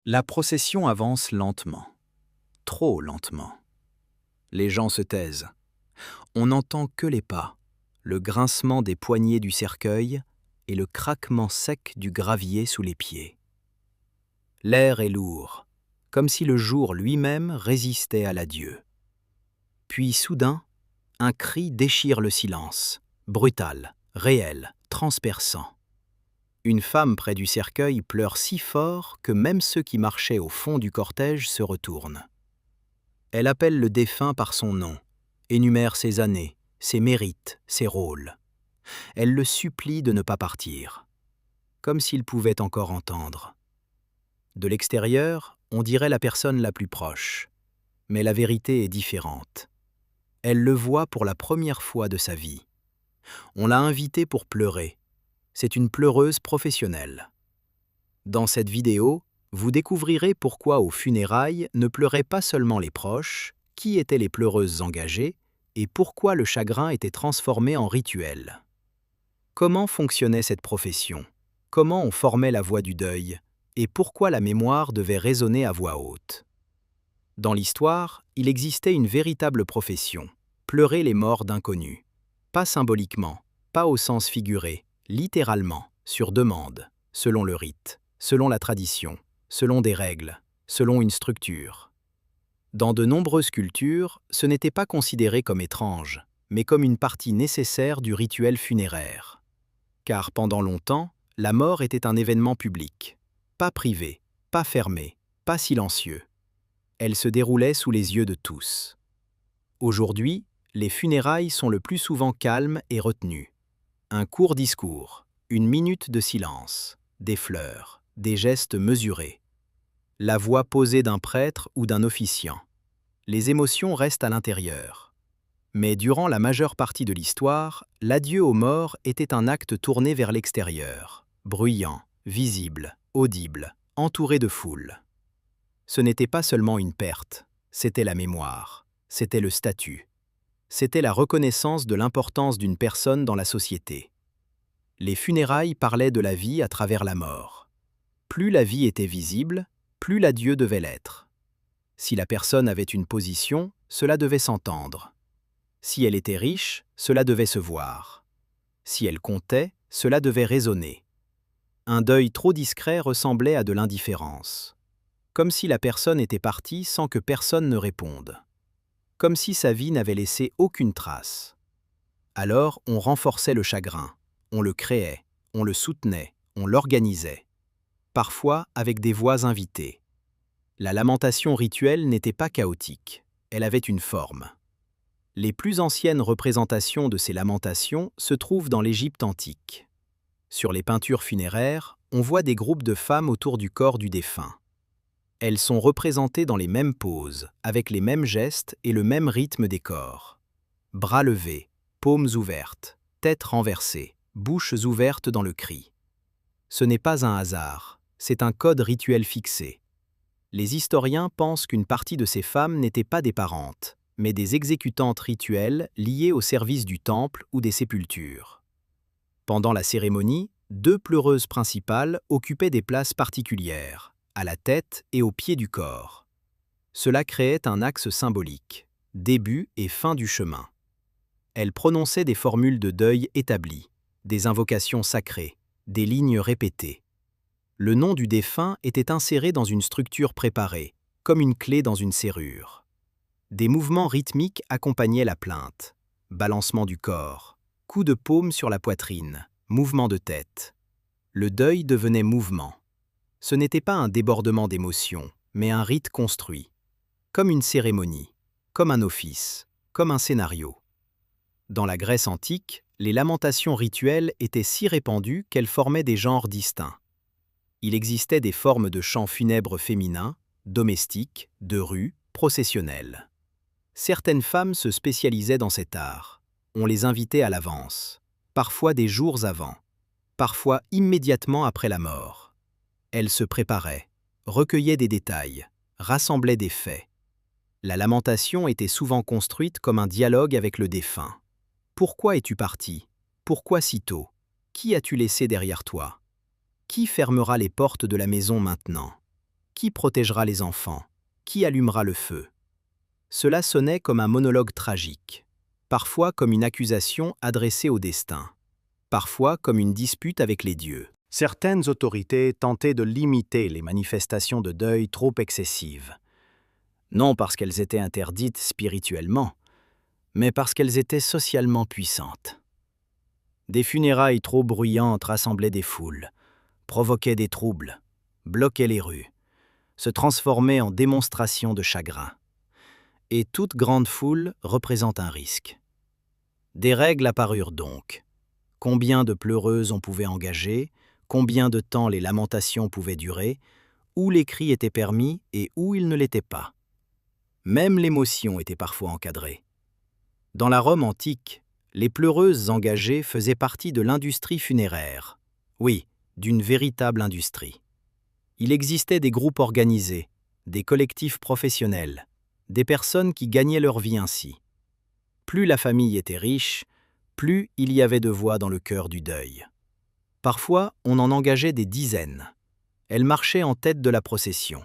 La procession avance lentement, trop lentement. Les gens se taisent. On n'entend que les pas, le grincement des poignées du cercueil et le craquement sec du gravier sous les pieds. L'air est lourd, comme si le jour lui-même résistait à l'adieu. Puis soudain, un cri déchire le silence, brutal, réel, transperçant. Une femme près du cercueil pleure si fort que même ceux qui marchaient au fond du cortège se retournent. Elle appelle le défunt par son nom, énumère ses années, ses mérites, ses rôles. Elle le supplie de ne pas partir, comme s'il pouvait encore entendre. De l'extérieur, on dirait la personne la plus proche, mais la vérité est différente. Elle le voit pour la première fois de sa vie. On l'a invitée pour pleurer. C'est une pleureuse professionnelle. Dans cette vidéo, vous découvrirez pourquoi aux funérailles ne pleuraient pas seulement les proches, qui étaient les pleureuses engagées, et pourquoi le chagrin était transformé en rituel. Comment fonctionnait cette profession? Comment on formait la voix du deuil? Et pourquoi la mémoire devait résonner à voix haute? Dans l'histoire, il existait une véritable profession, pleurer les morts d'inconnus. Pas symboliquement, pas au sens figuré, littéralement, sur demande, selon le rite, selon la tradition, selon des règles, selon une structure. Dans de nombreuses cultures, ce n'était pas considéré comme étrange, mais comme une partie nécessaire du rituel funéraire. Car pendant longtemps, la mort était un événement public, pas privé, pas fermé, pas silencieux. Elle se déroulait sous les yeux de tous. Aujourd'hui, les funérailles sont le plus souvent calmes et retenues. Un court discours, une minute de silence, des fleurs, des gestes mesurés. La voix posée d'un prêtre ou d'un officiant. Les émotions restent à l'intérieur. Mais durant la majeure partie de l'histoire, l'adieu aux morts était un acte tourné vers l'extérieur, bruyant, visible, audible, entouré de foule. Ce n'était pas seulement une perte, c'était la mémoire, c'était le statut. C'était la reconnaissance de l'importance d'une personne dans la société. Les funérailles parlaient de la vie à travers la mort. Plus la vie était visible, plus l'adieu devait l'être. Si la personne avait une position, cela devait s'entendre. Si elle était riche, cela devait se voir. Si elle comptait, cela devait résonner. Un deuil trop discret ressemblait à de l'indifférence. Comme si la personne était partie sans que personne ne réponde. Comme si sa vie n'avait laissé aucune trace. Alors on renforçait le chagrin, on le créait, on le soutenait, on l'organisait. Parfois avec des voix invitées. La lamentation rituelle n'était pas chaotique, elle avait une forme. Les plus anciennes représentations de ces lamentations se trouvent dans l'Égypte antique. Sur les peintures funéraires, on voit des groupes de femmes autour du corps du défunt. Elles sont représentées dans les mêmes poses, avec les mêmes gestes et le même rythme des corps. Bras levés, paumes ouvertes, têtes renversées, bouches ouvertes dans le cri. Ce n'est pas un hasard, c'est un code rituel fixé. Les historiens pensent qu'une partie de ces femmes n'étaient pas des parentes, mais des exécutantes rituelles liées au service du temple ou des sépultures. Pendant la cérémonie, 2 pleureuses principales occupaient des places particulières, à la tête et au pied du corps. Cela créait un axe symbolique, début et fin du chemin. Elles prononçaient des formules de deuil établies, des invocations sacrées, des lignes répétées. Le nom du défunt était inséré dans une structure préparée, comme une clé dans une serrure. Des mouvements rythmiques accompagnaient la plainte, balancement du corps, coup de paume sur la poitrine, mouvement de tête. Le deuil devenait mouvement. Ce n'était pas un débordement d'émotions, mais un rite construit, comme une cérémonie, comme un office, comme un scénario. Dans la Grèce antique, les lamentations rituelles étaient si répandues qu'elles formaient des genres distincts. Il existait des formes de chants funèbres féminins, domestiques, de rue, processionnels. Certaines femmes se spécialisaient dans cet art. On les invitait à l'avance, parfois des jours avant, parfois immédiatement après la mort. Elles se préparaient, recueillaient des détails, rassemblaient des faits. La lamentation était souvent construite comme un dialogue avec le défunt. Pourquoi es-tu parti? Pourquoi si tôt? Qui as-tu laissé derrière toi? Qui fermera les portes de la maison maintenant? Qui protégera les enfants? Qui allumera le feu? Cela sonnait comme un monologue tragique, parfois comme une accusation adressée au destin, parfois comme une dispute avec les dieux. Certaines autorités tentaient de limiter les manifestations de deuil trop excessives, non parce qu'elles étaient interdites spirituellement, mais parce qu'elles étaient socialement puissantes. Des funérailles trop bruyantes rassemblaient des foules, provoquaient des troubles, bloquaient les rues, se transformaient en démonstrations de chagrin. Et toute grande foule représente un risque. Des règles apparurent donc. Combien de pleureuses on pouvait engager, combien de temps les lamentations pouvaient durer, où les cris étaient permis et où ils ne l'étaient pas. Même l'émotion était parfois encadrée. Dans la Rome antique, les pleureuses engagées faisaient partie de l'industrie funéraire. Oui, d'une véritable industrie. Il existait des groupes organisés, des collectifs professionnels, des personnes qui gagnaient leur vie ainsi. Plus la famille était riche, plus il y avait de voix dans le cœur du deuil. Parfois, on en engageait des dizaines. Elles marchaient en tête de la procession,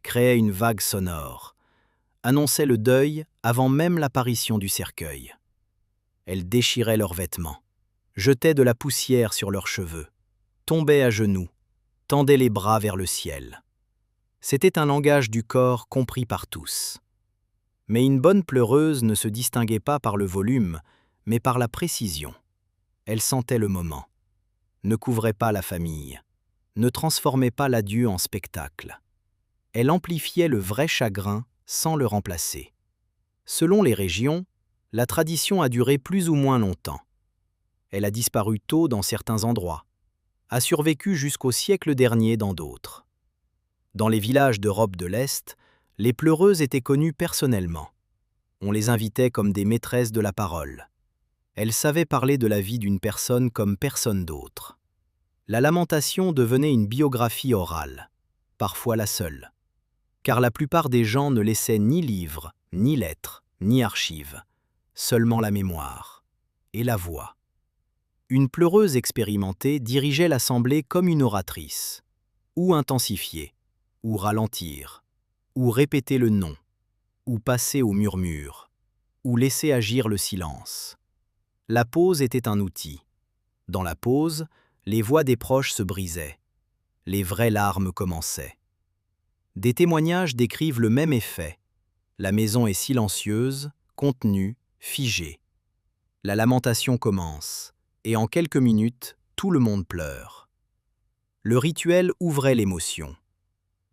créaient une vague sonore, annonçaient le deuil avant même l'apparition du cercueil. Elles déchiraient leurs vêtements, jetaient de la poussière sur leurs cheveux, tombaient à genoux, tendaient les bras vers le ciel. C'était un langage du corps compris par tous. Mais une bonne pleureuse ne se distinguait pas par le volume, mais par la précision. Elle sentait le moment, ne couvrait pas la famille, ne transformait pas l'adieu en spectacle. Elle amplifiait le vrai chagrin sans le remplacer. Selon les régions, la tradition a duré plus ou moins longtemps. Elle a disparu tôt dans certains endroits, a survécu jusqu'au siècle dernier dans d'autres. Dans les villages d'Europe de l'Est, les pleureuses étaient connues personnellement. On les invitait comme des maîtresses de la parole. Elles savaient parler de la vie d'une personne comme personne d'autre. La lamentation devenait une biographie orale, parfois la seule. Car la plupart des gens ne laissaient ni livres, ni lettres, ni archives, seulement la mémoire et la voix. Une pleureuse expérimentée dirigeait l'assemblée comme une oratrice, ou intensifier, ou ralentir, ou répéter le nom, ou passer au murmure, ou laisser agir le silence. La pause était un outil. Dans la pause, les voix des proches se brisaient. Les vraies larmes commençaient. Des témoignages décrivent le même effet. La maison est silencieuse, contenue, figée. La lamentation commence, et en quelques minutes, tout le monde pleure. Le rituel ouvrait l'émotion.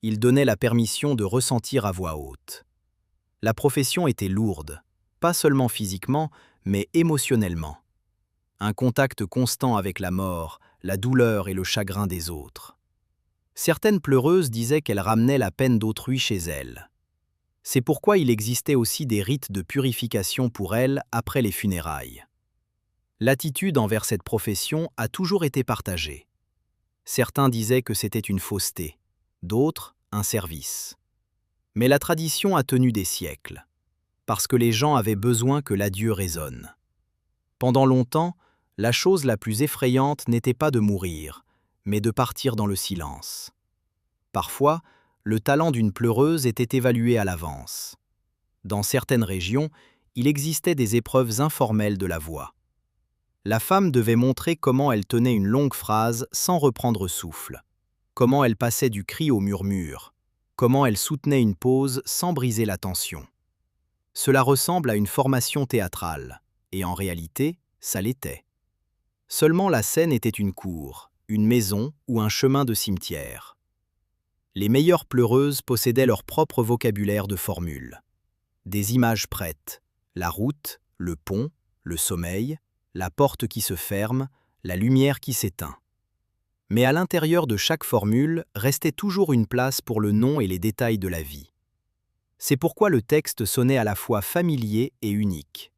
Il donnait la permission de ressentir à voix haute. La profession était lourde, pas seulement physiquement, mais émotionnellement. Un contact constant avec la mort, la douleur et le chagrin des autres. Certaines pleureuses disaient qu'elles ramenaient la peine d'autrui chez elles. C'est pourquoi il existait aussi des rites de purification pour elles après les funérailles. L'attitude envers cette profession a toujours été partagée. Certains disaient que c'était une fausseté, d'autres un service. Mais la tradition a tenu des siècles, parce que les gens avaient besoin que l'adieu résonne. Pendant longtemps, la chose la plus effrayante n'était pas de mourir, mais de partir dans le silence. Parfois, le talent d'une pleureuse était évalué à l'avance. Dans certaines régions, il existait des épreuves informelles de la voix. La femme devait montrer comment elle tenait une longue phrase sans reprendre souffle, comment elle passait du cri au murmure, comment elle soutenait une pause sans briser la tension. Cela ressemble à une formation théâtrale, et en réalité, ça l'était. Seulement la scène était une cour, une maison ou un chemin de cimetière. Les meilleures pleureuses possédaient leur propre vocabulaire de formules. Des images prêtes, la route, le pont, le sommeil, la porte qui se ferme, la lumière qui s'éteint. Mais à l'intérieur de chaque formule restait toujours une place pour le nom et les détails de la vie. C'est pourquoi le texte sonnait à la fois familier et unique.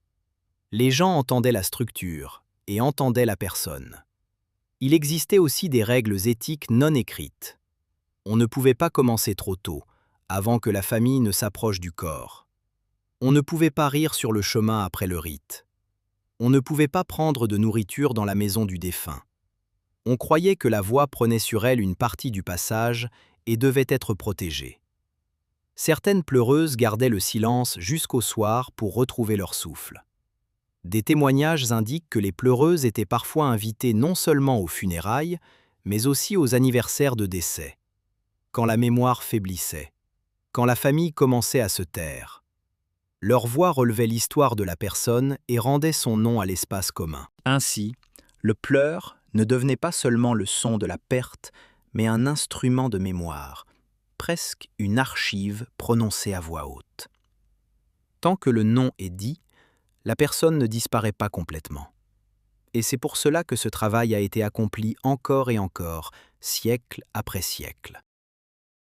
Les gens entendaient la structure et entendaient la personne. Il existait aussi des règles éthiques non écrites. On ne pouvait pas commencer trop tôt, avant que la famille ne s'approche du corps. On ne pouvait pas rire sur le chemin après le rite. On ne pouvait pas prendre de nourriture dans la maison du défunt. On croyait que la voix prenait sur elle une partie du passage et devaient être protégées. Certaines pleureuses gardaient le silence jusqu'au soir pour retrouver leur souffle. Des témoignages indiquent que les pleureuses étaient parfois invitées non seulement aux funérailles, mais aussi aux anniversaires de décès, quand la mémoire faiblissait, quand la famille commençait à se taire. Leur voix relevait l'histoire de la personne et rendait son nom à l'espace commun. Ainsi, le pleur ne devenait pas seulement le son de la perte, mais un instrument de mémoire, presque une archive prononcée à voix haute. Tant que le nom est dit, la personne ne disparaît pas complètement. Et c'est pour cela que ce travail a été accompli encore et encore, siècle après siècle.